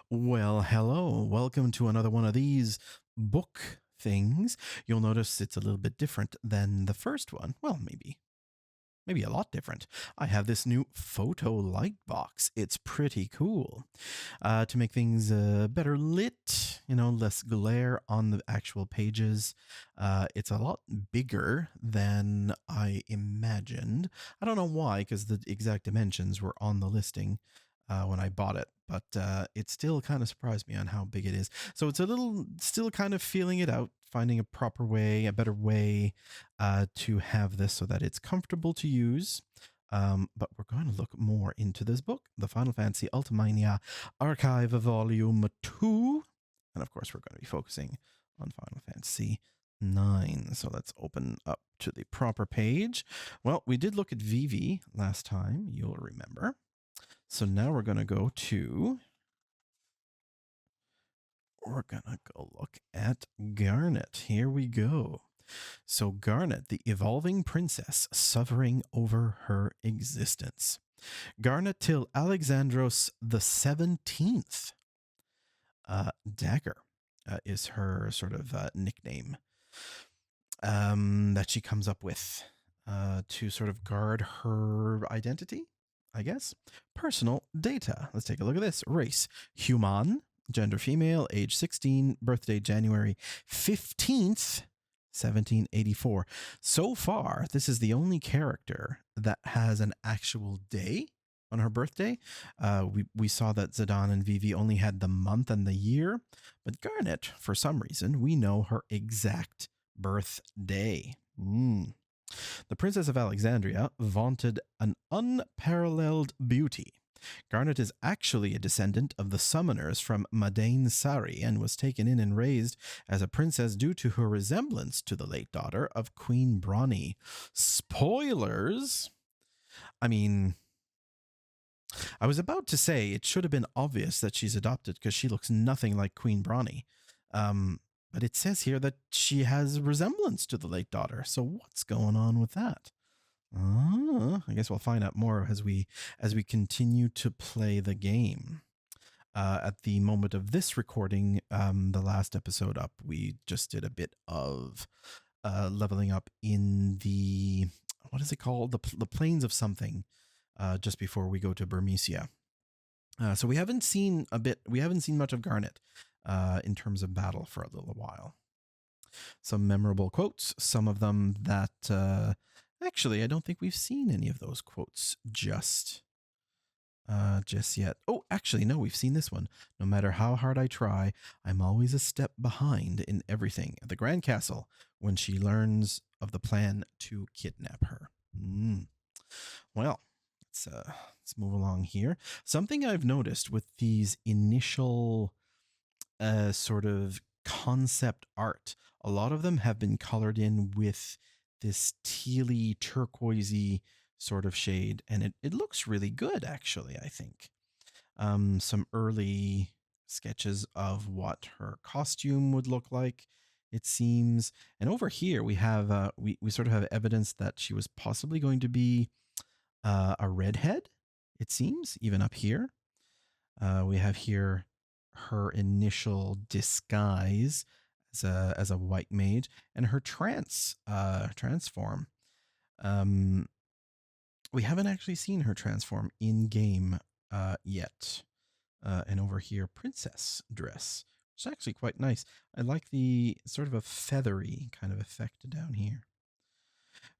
Well, hello. Welcome to another one of these book things. You'll notice it's a little bit different than the first one. Well, maybe a lot different. I have this new photo light box. It's pretty cool. To make things better lit, less glare on the actual pages. It's a lot bigger than I imagined. I don't know why, because the exact dimensions were on the listing when I bought it, but it still kind of surprised me on how big it is. So it's a little, still kind of feeling it out, finding a proper way, a better way to have this so that it's comfortable to use. But we're going to look more into this book, the Final Fantasy Ultimania Archive Volume 2. And of course, we're going to be focusing on Final Fantasy 9. So let's open up to the proper page. Well, we did look at Vivi last time, you'll remember. So now we're going to go look at Garnet. Here we go. So Garnet, the evolving princess suffering over her existence. Garnet till Alexandros the 17th. Dagger is her sort of nickname that she comes up with to sort of guard her identity, I guess. Personal data. Let's take a look at this. Race, human. Gender, female. Age, 16. Birthday, January 15th, 1784. So far, this is the only character that has an actual day on her birthday. We saw that Zidane and Vivi only had the month and the year, but Garnet, for some reason, we know her exact birthday. The Princess of Alexandria vaunted an unparalleled beauty. Garnet is actually a descendant of the summoners from Madain Sari and was taken in and raised as a princess due to her resemblance to the late daughter of Queen Bronny. Spoilers! I mean, I was about to say it should have been obvious that she's adopted because she looks nothing like Queen Bronny. But it says here that she has resemblance to the late daughter. So what's going on with that? I guess we'll find out more as we continue to play the game. At the moment of this recording, the last episode up, we just did a bit of leveling up in the, what is it called? The plains of something, just before we go to Burmecia. So we haven't seen much of Garnet in terms of battle for a little while. Some memorable quotes, some of them that actually I don't think we've seen any of those quotes just yet. Oh, actually, no, we've seen this one. No matter how hard I try, I'm always a step behind in everything. At the Grand Castle, when she learns of the plan to kidnap her. Well, let's move along here. Something I've noticed with these initial sort of concept art, a lot of them have been colored in with this tealy, turquoisey sort of shade, and it looks really good, actually, I think. Some early sketches of what her costume would look like, it seems. And over here, we have we sort of have evidence that she was possibly going to be a redhead, it seems, even up here. We have here her initial disguise as a white mage and her transform. We haven't actually seen her transform in game yet. And over here, princess dress. It's actually quite nice. I like the sort of a feathery kind of effect down here.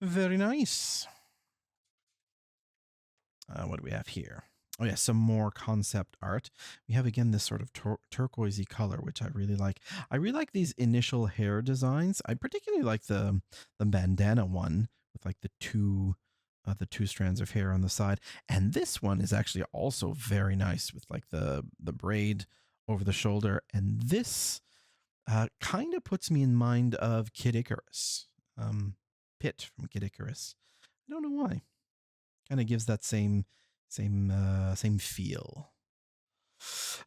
Very nice. What do we have here? Oh yeah, some more concept art. We have again this sort of turquoisey color, which I really like. I really like these initial hair designs. I particularly like the bandana one with like the two strands of hair on the side. And this one is actually also very nice with like the braid over the shoulder. And this kind of puts me in mind of Kid Icarus, Pit from Kid Icarus. I don't know why. Kind of gives that same feel.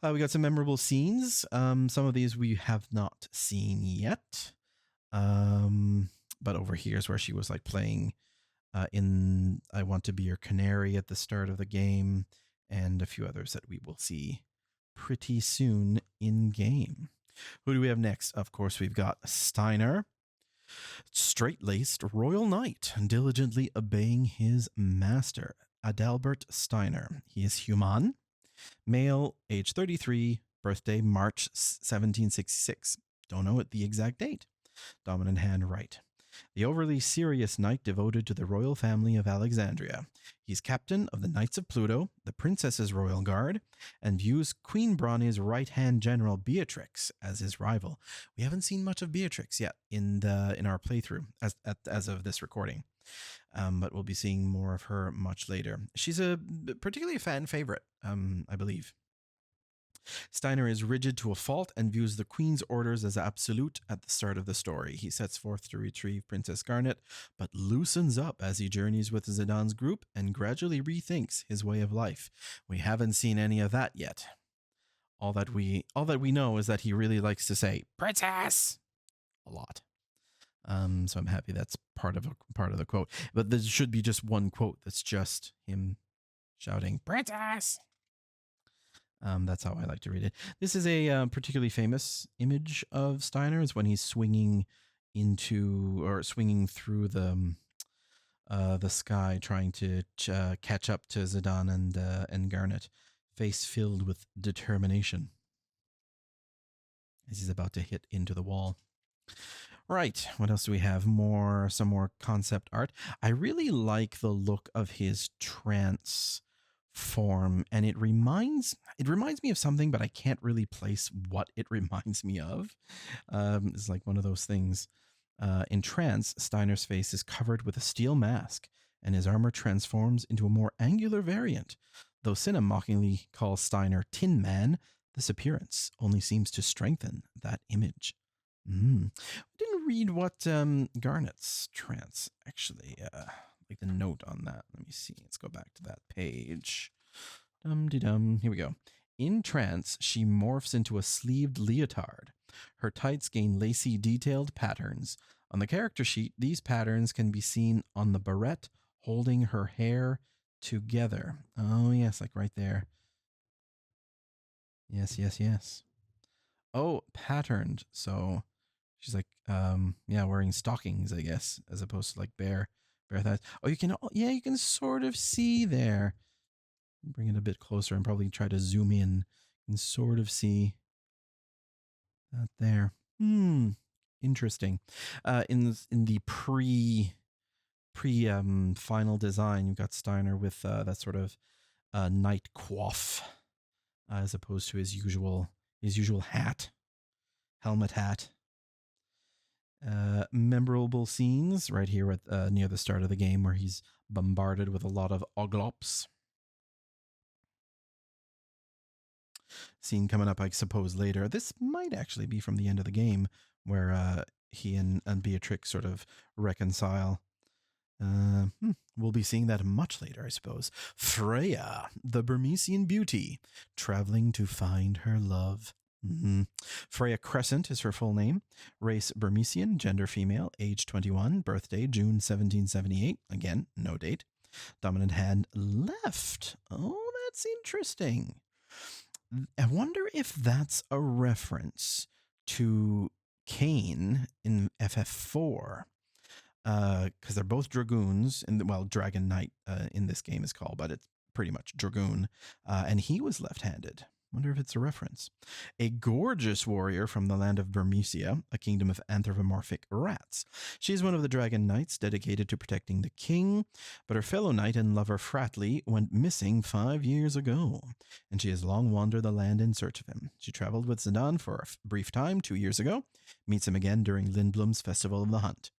We got some memorable scenes. Some of these we have not seen yet. But over here is where she was like playing in I Want to Be Your Canary at the start of the game, and a few others that we will see pretty soon in game. Who do we have next? Of course, we've got Steiner, straight laced royal knight, diligently obeying his master, Adalbert Steiner. He is human, male, age 33, birthday March 1766. Don't know the exact date. Dominant hand right. The overly serious knight devoted to the royal family of Alexandria. He's captain of the Knights of Pluto, the princess's royal guard, and views Queen Brani's right-hand general Beatrix as his rival. We haven't seen much of Beatrix yet in our playthrough as of this recording. But we'll be seeing more of her much later. She's a particularly fan favorite, I believe. Steiner is rigid to a fault and views the Queen's orders as absolute at the start of the story. He sets forth to retrieve Princess Garnet, but loosens up as he journeys with Zidane's group and gradually rethinks his way of life. We haven't seen any of that yet. All that we know is that he really likes to say "Princess" a lot. So I'm happy that's part of the quote. But there should be just one quote that's just him shouting "Princess." That's how I like to read it. This is a particularly famous image of Steiner. Is when he's swinging through the sky, trying to catch up to Zidane and Garnet, face filled with determination, as he's about to hit into the wall. Right. What else do we have? Some more concept art. I really like the look of his trance form, and it reminds me of something, but I can't really place what it reminds me of. It's like one of those things. In trance, Steiner's face is covered with a steel mask, and his armor transforms into a more angular variant. Though Cinna mockingly calls Steiner Tin Man, this appearance only seems to strengthen that image. We didn't read what Garnet's trance actually, like the note on that. Let me see. Let's go back to that page. Dum-de-dum. Here we go. In trance, she morphs into a sleeved leotard. Her tights gain lacy, detailed patterns. On the character sheet, these patterns can be seen on the barrette holding her hair together. Oh, yes, like right there. Yes. Oh, patterned. So she's like, wearing stockings, I guess, as opposed to like bare thighs. Oh, you can sort of see there. Bring it a bit closer and probably try to zoom in. You can sort of see that there. Interesting. In the pre final design, you've got Steiner with that sort of night coif, as opposed to his usual helmet hat. Memorable scenes right here at near the start of the game where he's bombarded with a lot of oglops. Scene coming up, I suppose, later. This might actually be from the end of the game where he and Beatrix sort of reconcile. We'll be seeing that much later, I suppose. Freya, the Burmesian beauty, traveling to find her love. Freya Crescent is her full name. Race Burmesian, gender female, age 21, birthday June 1778. Again, no date. Dominant hand left. Oh, that's interesting. I wonder if that's a reference to Cain in FF4. Because they're both dragoons, Dragon Knight in this game is called, but it's pretty much dragoon. And he was left-handed. Wonder if it's a reference. A gorgeous warrior from the land of Burmecia, a kingdom of anthropomorphic rats. She's one of the Dragon Knights dedicated to protecting the king, but her fellow knight and lover Fratley went missing 5 years ago, and she has long wandered the land in search of him. She traveled with Zidane for a brief time 2 years ago, meets him again during Lindblom's Festival of the Hunt.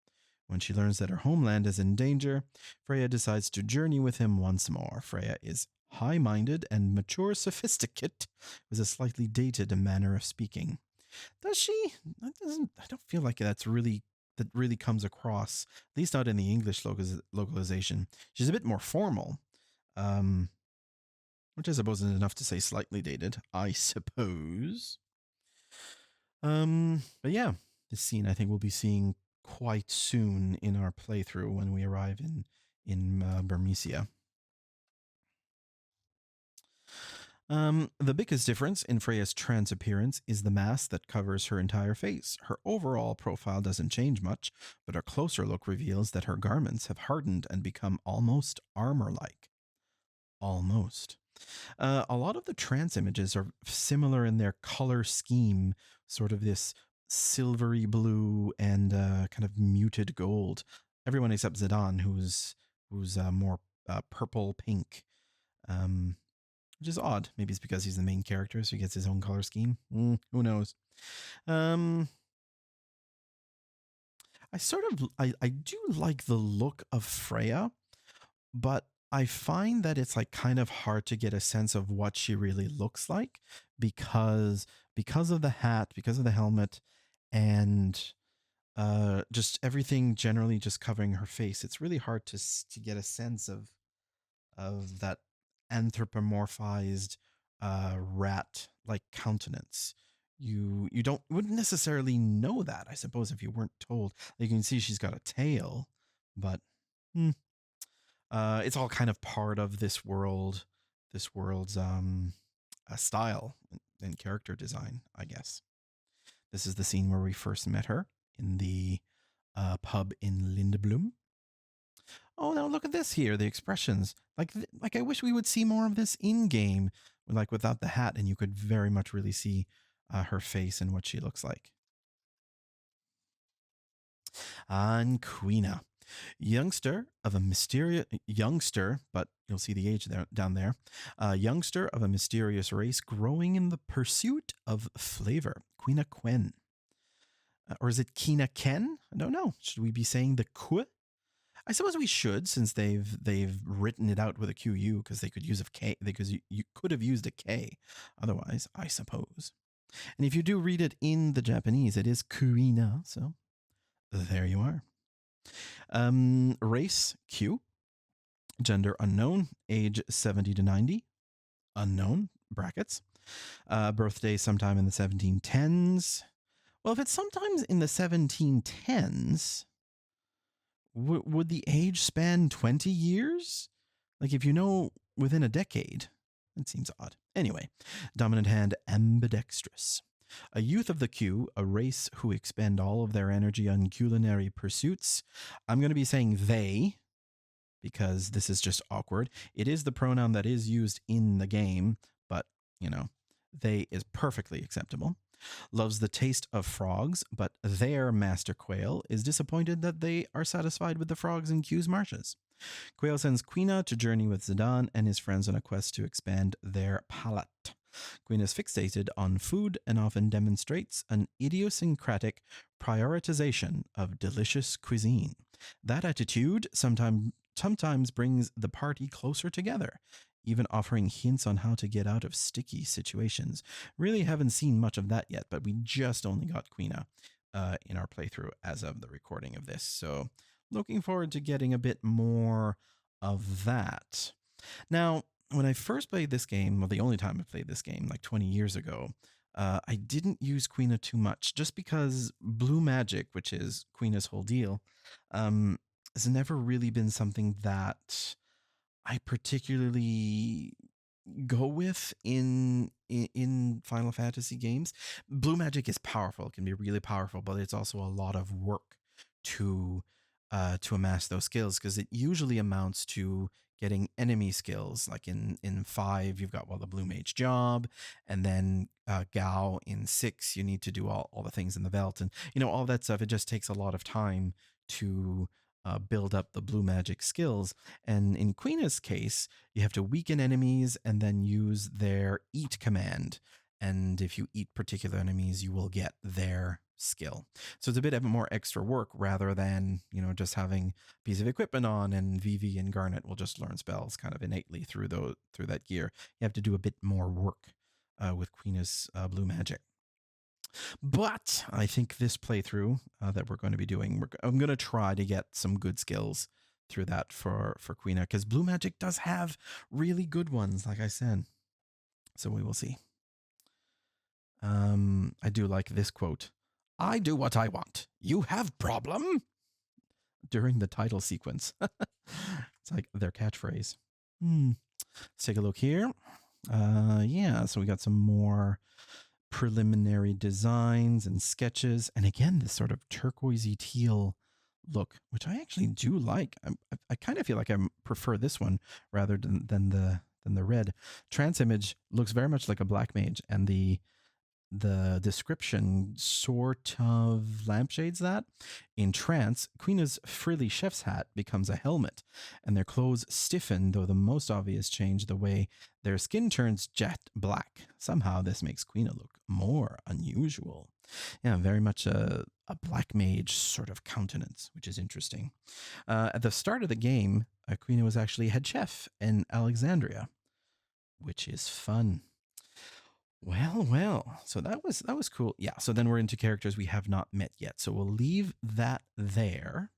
When she learns that her homeland is in danger, Freya decides to journey with him once more. Freya is high-minded and mature sophisticate with a slightly dated manner of speaking. Does she? I don't feel like that really comes across, at least not in the English localization. She's a bit more formal, which I suppose is enough to say slightly dated, I suppose. But yeah, this scene I think we'll be seeing quite soon in our playthrough when we arrive in Burmecia. The biggest difference in Freya's trans appearance is the mask that covers her entire face. Her overall profile doesn't change much, but a closer look reveals that her garments have hardened and become almost armor-like. Almost. A lot of the trans images are similar in their color scheme, sort of this silvery blue and kind of muted gold. Everyone except Zidane, who's more purple pink. Which is odd. Maybe it's because he's the main character, so he gets his own color scheme. Who knows? I do like the look of Freya, but I find that it's like kind of hard to get a sense of what she really looks like because of the hat, because of the helmet, and just everything generally just covering her face. It's really hard to get a sense of that anthropomorphized rat like countenance. You wouldn't necessarily know that, I suppose, if you weren't told. You can see she's got a tail, but it's all kind of part of this world's style and character design, I guess. This is the scene where we first met her in the pub in Lindblom. Oh, now look at this here, the expressions. Like I wish we would see more of this in game, like without the hat, and you could very much really see her face and what she looks like. And Quina, youngster, but you'll see the age there down there. Youngster of a mysterious race growing in the pursuit of flavor. Quina Quen. Or is it Kina Ken? I don't know. Should we be saying the Q? I suppose we should, since they've written it out with a QU, because they could use a K, because you could have used a K otherwise, I suppose. And if you do read it in the Japanese, it is Kuina, so there you are. Race Q, gender unknown, age 70 to 90, unknown, brackets. Birthday sometime in the 1710s. Well, if it's sometimes in the 1710s, would the age span 20 years? Like if you know within a decade, it seems odd. Anyway, dominant hand ambidextrous. A youth of the Q, a race who expend all of their energy on culinary pursuits. I'm going to be saying they, because this is just awkward. It is the pronoun that is used in the game, but, they is perfectly acceptable. Loves the taste of frogs, but their master Quail is disappointed that they are satisfied with the frogs in Q's marshes. Quail sends Quina to journey with Zidane and his friends on a quest to expand their palate. Quina is fixated on food and often demonstrates an idiosyncratic prioritization of delicious cuisine. That attitude sometimes brings the party closer together, even offering hints on how to get out of sticky situations. Really haven't seen much of that yet, but we just only got Quina in our playthrough as of the recording of this. So looking forward to getting a bit more of that. Now, when I first played this game, well, the only time I played this game, like 20 years ago, I didn't use Quina too much just because blue magic, which is Quina's whole deal, has never really been something that I particularly go with in Final Fantasy games. Blue magic is powerful; it can be really powerful, but it's also a lot of work to amass those skills, because it usually amounts to getting enemy skills. Like in 5, you've got the blue mage job, and then Gao in 6, you need to do all the things in the Veld, and all that stuff. It just takes a lot of time to build up the blue magic skills. And in Quina's case, you have to weaken enemies and then use their eat command. And if you eat particular enemies, you will get their skill. So it's a bit of more extra work rather than, just having a piece of equipment on and Vivi and Garnet will just learn spells kind of innately through that gear. You have to do a bit more work with Quina's blue magic. But I think this playthrough that we're going to be doing, I'm going to try to get some good skills through that for Quina, because blue magic does have really good ones, like I said. So we will see. I do like this quote. I do what I want. You have problem? During the title sequence. It's like their catchphrase. Let's take a look here. Yeah, so we got some more preliminary designs and sketches. And again, this sort of turquoisey teal look, which I actually do like. I kind of feel like I prefer this one rather than the red. Trance image looks very much like a black mage, and the description sort of lampshades that. In trance, Queena's frilly chef's hat becomes a helmet, and their clothes stiffen, though the most obvious change the way their skin turns jet black. Somehow this makes Queena look more unusual. Yeah, very much a black mage sort of countenance, which is interesting. At the start of the game, Queena was actually head chef in Alexandria, which is fun. Well. So that was cool. Yeah. So then we're into characters we have not met yet. So we'll leave that there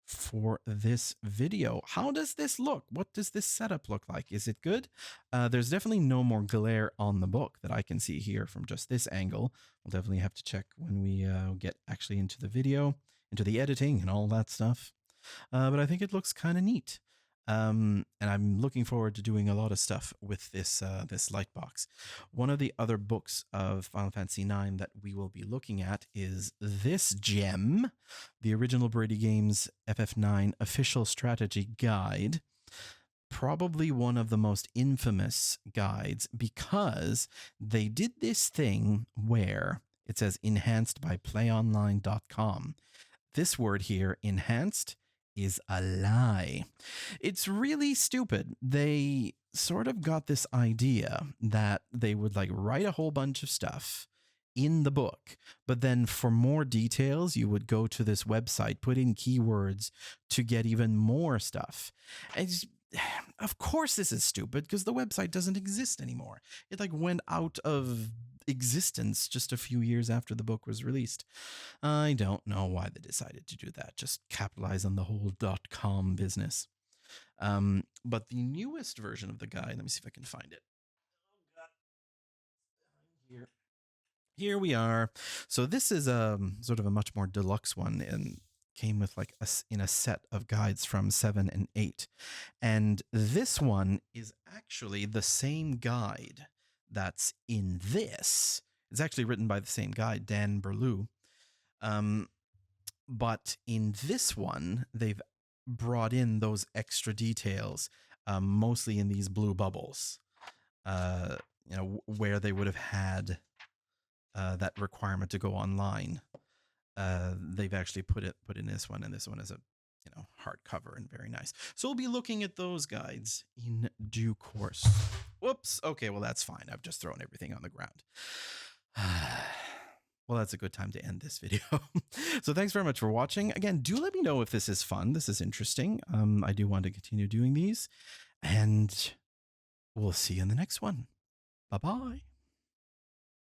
for this video. How does this look? What does this setup look like? Is it good? There's definitely no more glare on the book that I can see here from just this angle. We'll definitely have to check when we get actually into the video, into the editing and all that stuff. But I think it looks kind of neat. And I'm looking forward to doing a lot of stuff with this Lightbox. One of the other books of Final Fantasy IX that we will be looking at is this gem, the original Brady Games FF9 Official Strategy Guide. Probably one of the most infamous guides because they did this thing where it says enhanced by playonline.com. This word here, enhanced, is a lie. It's really stupid. They sort of got this idea that they would like write a whole bunch of stuff in the book, but then for more details, you would go to this website, put in keywords to get even more stuff. Of course, this is stupid because the website doesn't exist anymore. It like went out of existence just a few years after the book was released. I don't know why they decided to do that. Just capitalize on the whole .com business. But the newest version of the guide, let me see if I can find it. Here we are. So this is sort of a much more deluxe one and came with like in a set of guides from 7 and 8. And this one is actually the same guide that's in this. It's actually written by the same guy, Dan Berlew. But in this one, they've brought in those extra details, mostly in these blue bubbles, where they would have had that requirement to go online. They've actually put in this one, and this one is a hardcover and very nice. So we'll be looking at those guides in due course. Whoops. Okay, well that's fine. I've just thrown everything on the ground. Well, that's a good time to end this video. So thanks very much for watching. Again, do let me know if this is fun. This is interesting. I do want to continue doing these, and we'll see you in the next one. Bye-bye.